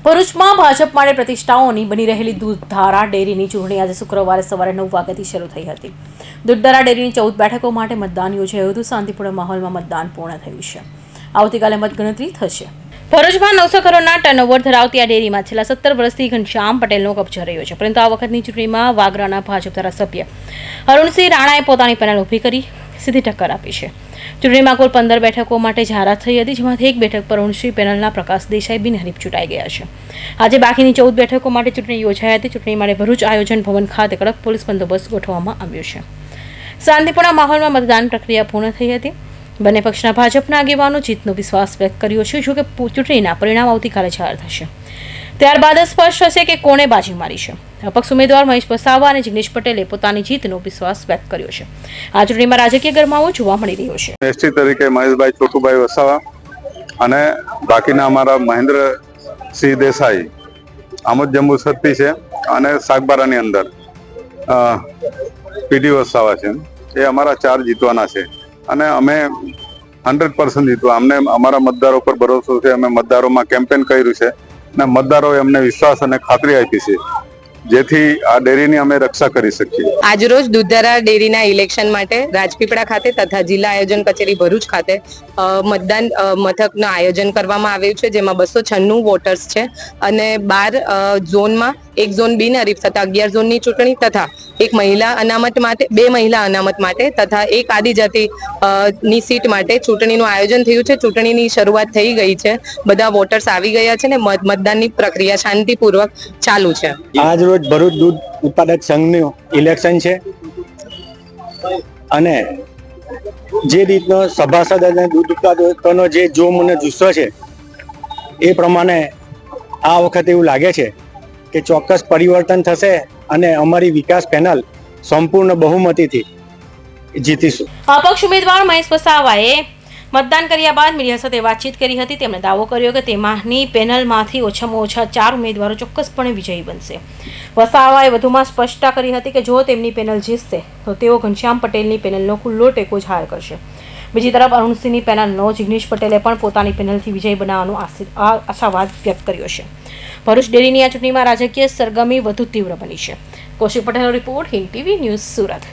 ભરૂચમાં ભાજપ માટે પ્રતિષ્ઠાઓની બની રહેલી દૂધધારા ડેરીની ચૂંટણી આજે શુક્રવારે સવારે 9 વાગ્યાથી શરૂ થઈ હતી. દૂધધારા ડેરીની 14 બેઠકો માટે મતદાન યોજાયું હતું. શાંતિપૂર્ણ માહોલમાં મતદાન પૂર્ણ થયું છે. આવતીકાલે મતગણતરી થશે. ભરૂચમાં 900 કરોડના ટર્નઓવર ધરાવતી આ ડેરીમાં છેલ્લા 17 વર્ષથી ઘનશ્યામ પટેલનો કબજો રહ્યો છે. પરંતુ આ વખતની ચૂંટણીમાં વાગરાના ભાજપ ધારાસભ્ય અરુણસિંહ રાણાએ પોતાની પેનલ ઊભી કરી સીધી ટક્કર આપી છે. ચૂંટણીમાં કુલ 15 બેઠકો માટે જાહેરાત થઈ હતી, જેમાંથી એક બેઠક પર અરુણસિંહ પેનલના પ્રકાશ દેસાઈ બિનહરીફ ચૂંટાઈ ગયા છે. આજે બાકીની 14 બેઠકો માટે ચૂંટણી યોજાઈ હતી. ચૂંટણી માટે ભરૂચ આયોજન ભવન ખાતે કડક પોલીસ બંદોબસ્ત ગોઠવવામાં આવ્યો છે. શાંતિપૂર્ણ માહોલમાં મતદાન પ્રક્રિયા પૂર્ણ થઈ હતી. બંને પક્ષના ભાજપના આગેવાનો જીતનો વિશ્વાસ વ્યક્ત કર્યો છે. જોકે ચૂંટણીના પરિણામ આવતીકાલે જાહેર થશે. ત્યારબાદ સ્પષ્ટ થશે કે કોણે બાજી મારી છે. અપક્ષ ઉમેદવાર મહેશ વસાવા અને જિગ્નેશ પટેલે પોતાની જીતનો વિશ્વાસ વ્યક્ત કર્યો છે. આ ચૂંટણીમાં રાજકીય ગરમાવો જોવા મળી રહ્યો છે. એસટી તરીકે મહેશભાઈ છોટુભાઈ વસાવા અને બાકીના અમારા મહેન્દ્રસિંહ દેસાઈ આમોદ જંબુ સત્તી છે અને સાગબારાની અંદર પીડી વસાવા છે. એ અમારા 4 જીતવાના છે અને અમે 100% જીતવા. અમને અમારા મતદારો પર ભરોસો છે. અમે મતદારોમાં કેમ્પેન કર્યું છે અને મતદારોએ અમને વિશ્વાસ અને ખાતરી આપી છે, જેથી આ ડેરીની અમે રક્ષા કરી શકીએ. આજરોજ દૂધધારા ડેરીના ઇલેક્શન માટે રાજપીપળા ખાતે તથા જિલ્લા આયોજન કચેરી ભરૂચ ખાતે મતદાન મથકનું આયોજન કરવામાં આવ્યું છે, જેમાં 296 વોટર્સ છે અને 12 ઝોનમાં એક ઝોન બિનહરીફ તથા 11 ઝોનની ચૂંટણી તથા એક મહિલા અનામત માટે 2 મહિલા અનામત માટે તથા એક આદિજાતિ ની સીટ માટે ચૂંટણીનું આયોજન થયું છે. ચૂંટણીની શરૂઆત થઈ ગઈ છે. બધા વોટર્સ આવી ગયા છે ને મતદાનની પ્રક્રિયા શાંતિપૂર્વક ચાલુ છે. આજ રોજ ભરૂચ દૂધ ઉત્પાદક સંઘનું ઇલેક્શન છે અને જે રીતનો સભાસદ અને દૂધ ઉત્પાદકોનો જે જોમ અને જુસ્સો છે એ પ્રમાણે આ વખતે એવું લાગે છે કે ચોક્કસ પરિવર્તન થશે અને અમારી વિકાસ પેનલ સંપૂર્ણ બહુમતીથી જીતીશું. અપક્ષ ઉમેદવાર મહેશ વસાવાએ મતદાન કર્યા બાદ મીડિયા સાથે વાતચીત કરી હતી. તેમણે દાવો કર્યો કે તેમાંની પેનલમાંથી ઓછામાં ઓછા 4 ઉમેદવારો ચોક્કસપણે વિજયી બનશે. વસાવાએ વધુમાં સ્પષ્ટતા કરી હતી કે જો તેમની પેનલ જીતશે તો તેઓ ઘનશ્યામ પટેલની પેનલનો ખુલ્લો ટેકો જાહેર કરશે. બીજી તરફ અરુણસિંહની પેનલનો જિગ્નેશ પટેલે પણ પોતાની પેનલથી વિજય બનાવવાનો આશાવાદ વ્યક્ત કર્યો છે. ભરૂચ ડેરીની આ ચૂંટણીમાં રાજકીય સરગમી વધુ તીવ્ર બની છે. કૌશિક પટેલનો report, Hind TV news, Surat.